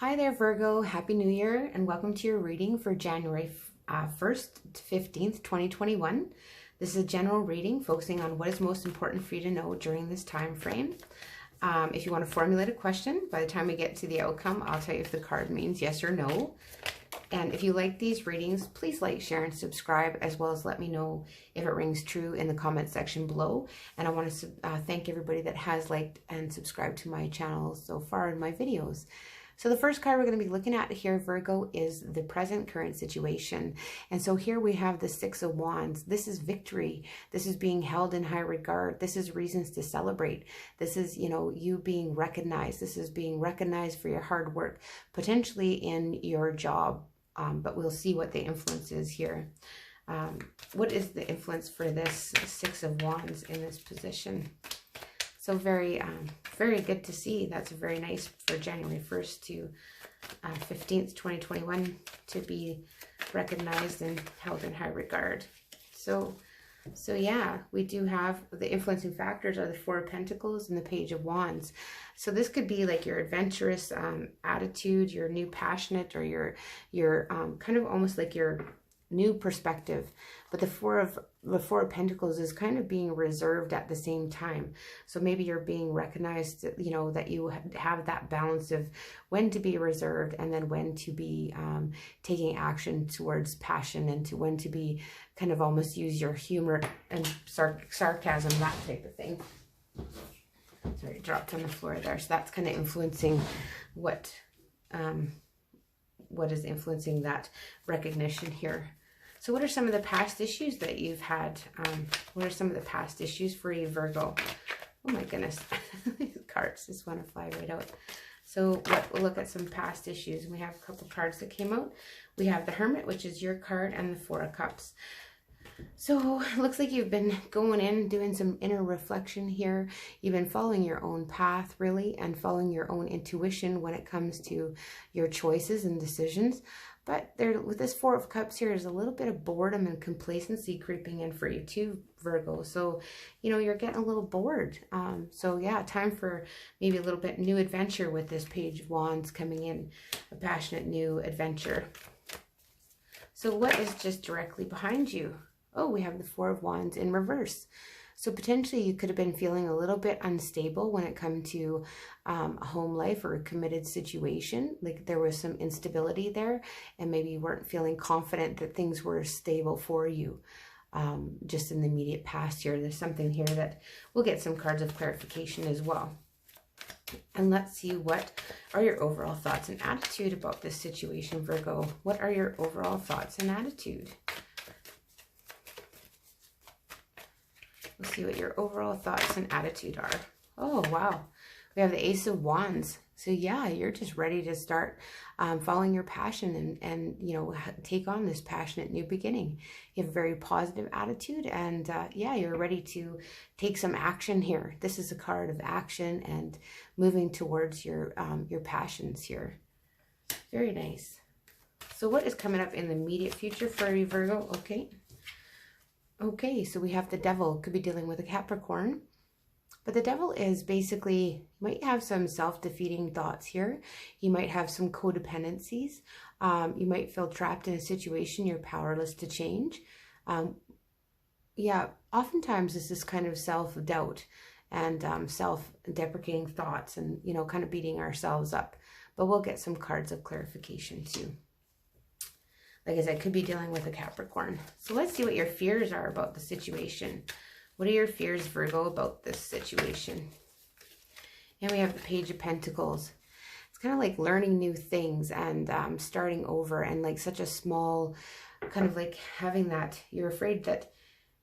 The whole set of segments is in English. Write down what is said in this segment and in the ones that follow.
Hi there, Virgo. Happy New Year and welcome to your reading for January 1st to 15th, 2021. This is a general reading focusing on what is most important for you to know during this time frame. If you want to formulate a question, by the time we get to the outcome, I'll tell you if the card means yes or no. And if you like these readings, please like, share, and subscribe, as well as let me know if it rings true in the comment section below. And I want to thank everybody that has liked and subscribed to my channel so far in my videos. So the first card we're going to be looking at here, Virgo, is the present current situation. And so here we have the Six of Wands. This is victory. This is being held in high regard. This is reasons to celebrate. This is, you being recognized. This is being recognized for your hard work, potentially in your job. But we'll see what the influence is here. What is the influence for this Six of Wands in this position? So very good to see. That's very nice for January 1st to 15th, 2021 to be recognized and held in high regard. So yeah, we do have the influencing factors are the Four of Pentacles and the Page of Wands. So this could be like your adventurous attitude, your new passionate, or your kind of almost like your new perspective. But the Four of Pentacles is kind of being reserved at the same time. So maybe you're being recognized, that you have that balance of when to be reserved and then when to be taking action towards passion, and to when to be kind of almost use your humor and sarcasm, that type of thing. Sorry, it dropped on the floor there. So that's kind of influencing what is influencing that recognition here. So what are some of the past issues that you've had? What are some of the past issues for you, Virgo? Oh my goodness, these cards just want to fly right out. So we'll look at some past issues. We have a couple cards that came out. We have the Hermit, which is your card, and the Four of Cups. So it looks like you've been going in, doing some inner reflection here. You've been following your own path, really, and following your own intuition when it comes to your choices and decisions. But there, with this Four of Cups here, is a little bit of boredom and complacency creeping in for you too, Virgo. So, you're getting a little bored. So yeah, time for maybe a little bit new adventure with this Page of Wands coming in, a passionate new adventure. So what is just directly behind you? Oh, we have the Four of Wands in reverse. So potentially you could have been feeling a little bit unstable when it comes to a home life or a committed situation. Like there was some instability there, and maybe you weren't feeling confident that things were stable for you just in the immediate past here. There's something here that we'll get some cards of clarification as well. And let's see, what are your overall thoughts and attitude about this situation, Virgo? What are your overall thoughts and attitude? Let's see what your overall thoughts and attitude are. Oh, wow. We have the Ace of Wands. So yeah, you're just ready to start following your passion and take on this passionate new beginning. You have a very positive attitude, and yeah, you're ready to take some action here. This is a card of action and moving towards your passions here. Very nice. So what is coming up in the immediate future for you, Virgo? Okay, so we have the Devil. Could be dealing with a Capricorn. But the Devil is basically, you might have some self-defeating thoughts here. You might have some codependencies. You might feel trapped in a situation you're powerless to change. Yeah, oftentimes this is kind of self-doubt and self-deprecating thoughts and, kind of beating ourselves up. But we'll get some cards of clarification too. Like I said, could be dealing with a Capricorn. So let's see what your fears are about the situation. What are your fears, Virgo, about this situation? And we have the Page of Pentacles. It's kind of like learning new things and starting over, and like such a small, kind of like having that, you're afraid that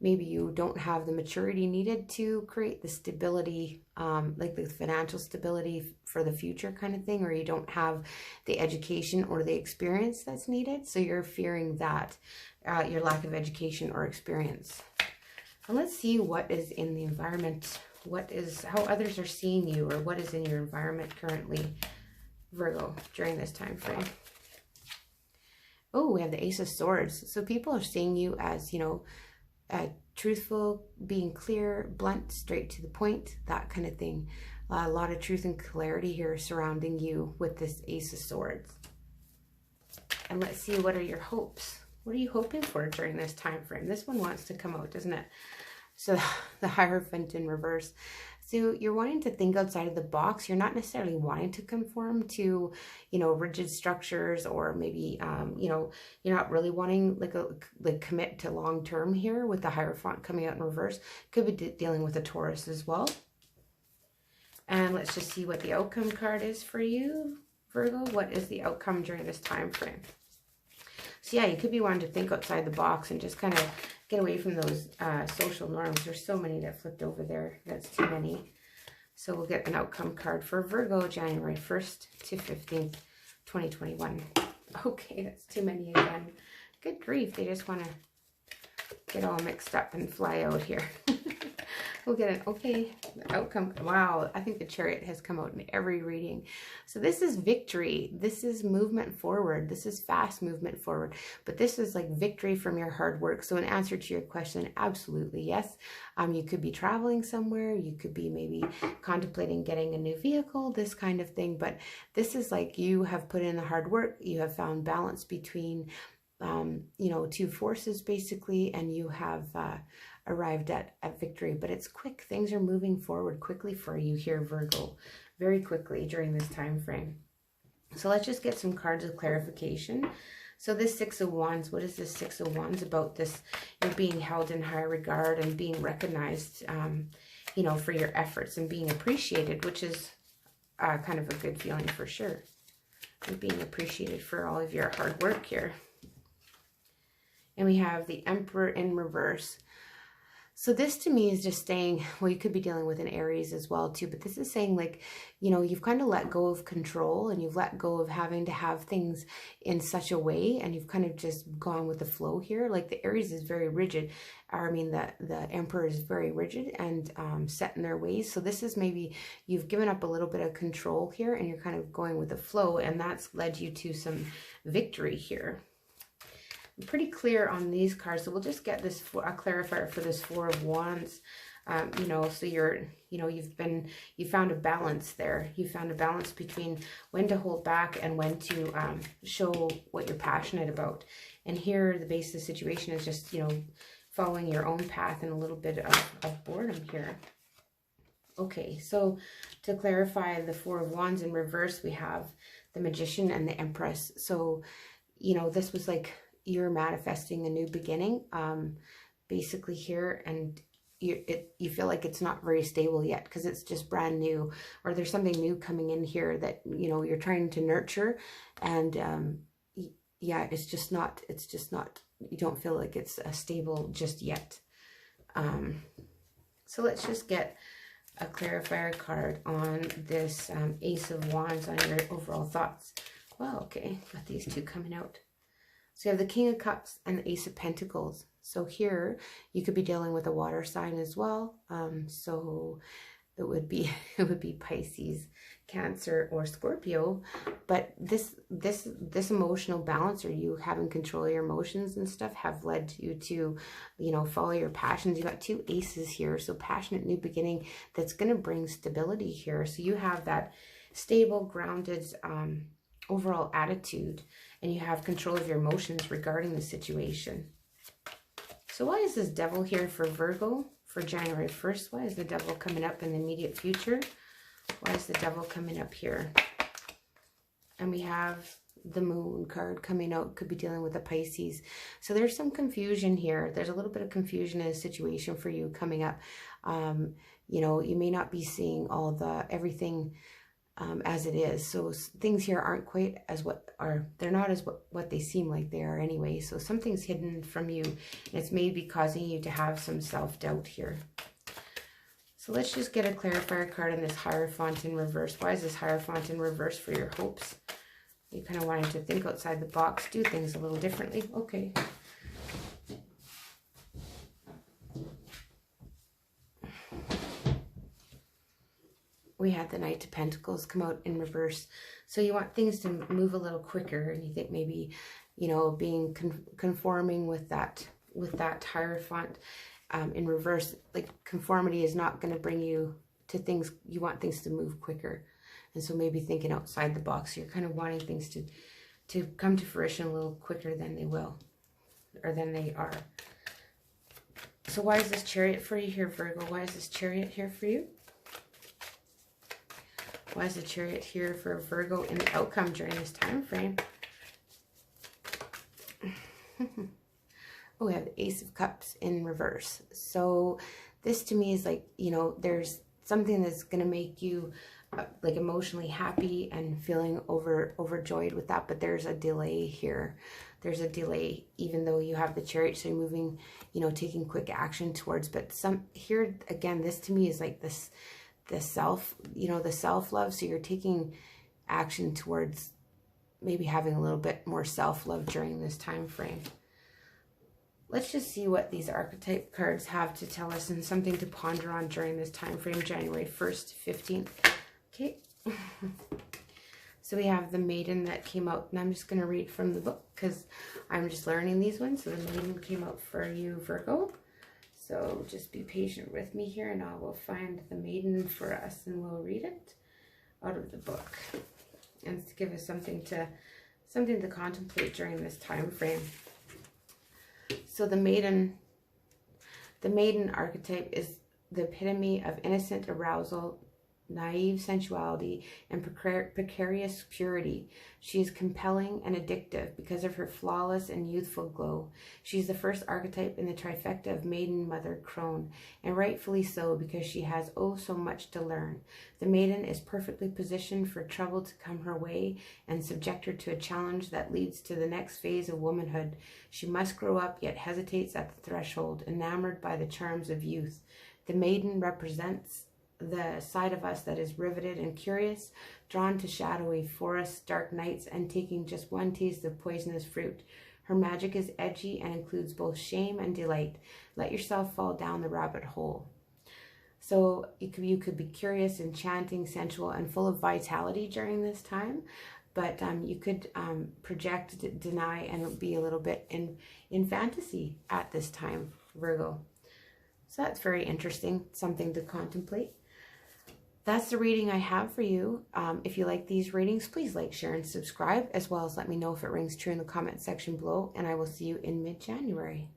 maybe you don't have the maturity needed to create the stability, like the financial stability for the future kind of thing, or you don't have the education or the experience that's needed. So you're fearing that, your lack of education or experience. And let's see what is in the environment. How others are seeing you, or what is in your environment currently, Virgo, during this time frame. Oh, we have the Ace of Swords. So people are seeing you as, truthful, being clear, blunt, straight to the point, that kind of thing. A lot of truth and clarity here surrounding you with this Ace of Swords. And let's see, what are your hopes? What are you hoping for during this time frame? This one wants to come out, doesn't it? So the Hierophant in reverse. So you're wanting to think outside of the box. You're not necessarily wanting to conform to, you know, rigid structures, or maybe, you know, you're not really wanting like commit to long term here with the Hierophant coming out in reverse. Could be dealing with a Taurus as well. And let's just see what the outcome card is for you, Virgo. What is the outcome during this time frame? So yeah, you could be wanting to think outside the box and just kind of get away from those social norms. There's so many that flipped over there. That's too many. So we'll get an outcome card for Virgo, January 1st to 15th, 2021. Okay, that's too many again. Good grief. They just want to get all mixed up and fly out here. We'll get an okay outcome. Wow, I think the Chariot has come out in every reading. So this is victory. This is movement forward. This is fast movement forward. But this is like victory from your hard work. So in answer to your question, absolutely yes. You could be traveling somewhere. You could be maybe contemplating getting a new vehicle, this kind of thing. But this is like you have put in the hard work. You have found balance between you know, two forces basically, and you have arrived at victory. But it's quick. Things are moving forward quickly for you here, Virgo, very quickly during this time frame. So let's just get some cards of clarification. So this Six of Wands, what is this Six of Wands about? This, you're being held in high regard and being recognized, you know, for your efforts and being appreciated, which is kind of a good feeling for sure. You're being appreciated for all of your hard work here. And we have the Emperor in reverse. So this to me is just saying, well, you could be dealing with an Aries as well too, but this is saying like, you know, you've kind of let go of control and you've let go of having to have things in such a way, and you've kind of just gone with the flow here. Like the Aries is very rigid, or I mean the Emperor is very rigid and set in their ways. So this is maybe you've given up a little bit of control here and you're kind of going with the flow, and that's led you to some victory here. Pretty clear on these cards, so we'll just get this a clarifier for this Four of Wands. You know, so you found a balance there. You found a balance between when to hold back and when to show what you're passionate about. And here the base of the situation is just, you know, following your own path and a little bit of boredom here. Okay, so to clarify the Four of Wands in reverse, we have the Magician and the Empress. So, you know, this was like you're manifesting a new beginning, basically here, and you feel like it's not very stable yet because it's just brand new, or there's something new coming in here that, you know, you're trying to nurture, and yeah, it's just not, you don't feel like it's stable just yet. So let's just get a clarifier card on this Ace of Wands on your overall thoughts. Well, okay, got these two coming out. So you have the King of Cups and the Ace of Pentacles. So here you could be dealing with a water sign as well. So it would be Pisces, Cancer, or Scorpio. But this emotional balance, or you having control of your emotions and stuff, have led you to, you know, follow your passions. You got two aces here, so passionate new beginning that's going to bring stability here. So you have that stable, grounded overall attitude, and you have control of your emotions regarding the situation. So why is this Devil here for Virgo for January 1st? Why is the Devil coming up in the immediate future? Why is the Devil coming up here? And we have the Moon card coming out. Could be dealing with a Pisces. So there's some confusion here. There's a little bit of confusion in a situation for you coming up. You know, you may not be seeing everything as it is. So things here aren't quite as they're not as what they seem like they are anyway. So something's hidden from you, and it's maybe causing you to have some self-doubt here. So let's just get a clarifier card on this Hierophant in reverse. Why is this Hierophant in reverse for your hopes? You kind of wanting to think outside the box, do things a little differently. Okay. We had the Knight of Pentacles come out in reverse. So you want things to move a little quicker, and you think maybe, you know, being conforming with that Hierophant in reverse, like conformity is not going to bring you to things. You want things to move quicker. And so maybe thinking outside the box. You're kind of wanting things to come to fruition a little quicker than they will, or than they are. So why is this Chariot for you here, Virgo? Why is this Chariot here for you? Why is the Chariot here for Virgo in the outcome during this time frame? Oh, we have the Ace of Cups in reverse. So this to me is like, you know, there's something that's going to make you like emotionally happy and feeling overjoyed with that, but there's a delay here. There's a delay, even though you have the Chariot, so you're moving, you know, taking quick action towards, but some here again, this to me is like this, the self, you know, the self-love. So you're taking action towards maybe having a little bit more self-love during this time frame. Let's just see what these archetype cards have to tell us and something to ponder on during this time frame, January 1st to 15th. Okay. So we have the Maiden that came out, and I'm just going to read from the book because I'm just learning these ones. So the Maiden came out for you, Virgo. So just be patient with me here, and I will find the Maiden for us, and we'll read it out of the book, and to give us something to contemplate during this time frame. So the Maiden archetype is the epitome of innocent arousal, naive sensuality, and precarious purity. She is compelling and addictive because of her flawless and youthful glow. She is the first archetype in the trifecta of Maiden, Mother, Crone, and rightfully so, because she has oh so much to learn. The Maiden is perfectly positioned for trouble to come her way and subject her to a challenge that leads to the next phase of womanhood. She must grow up, yet hesitates at the threshold, enamored by the charms of youth. The Maiden represents the side of us that is riveted and curious, drawn to shadowy forests, dark nights, and taking just one taste of poisonous fruit. Her magic is edgy and includes both shame and delight. Let yourself fall down the rabbit hole. So you could be curious, enchanting, sensual, and full of vitality during this time, but you could project, deny, and be a little bit in fantasy at this time, Virgo. So that's very interesting, something to contemplate. That's the reading I have for you. If you like these readings, please like, share, and subscribe, as well as let me know if it rings true in the comment section below, and I will see you in mid-January.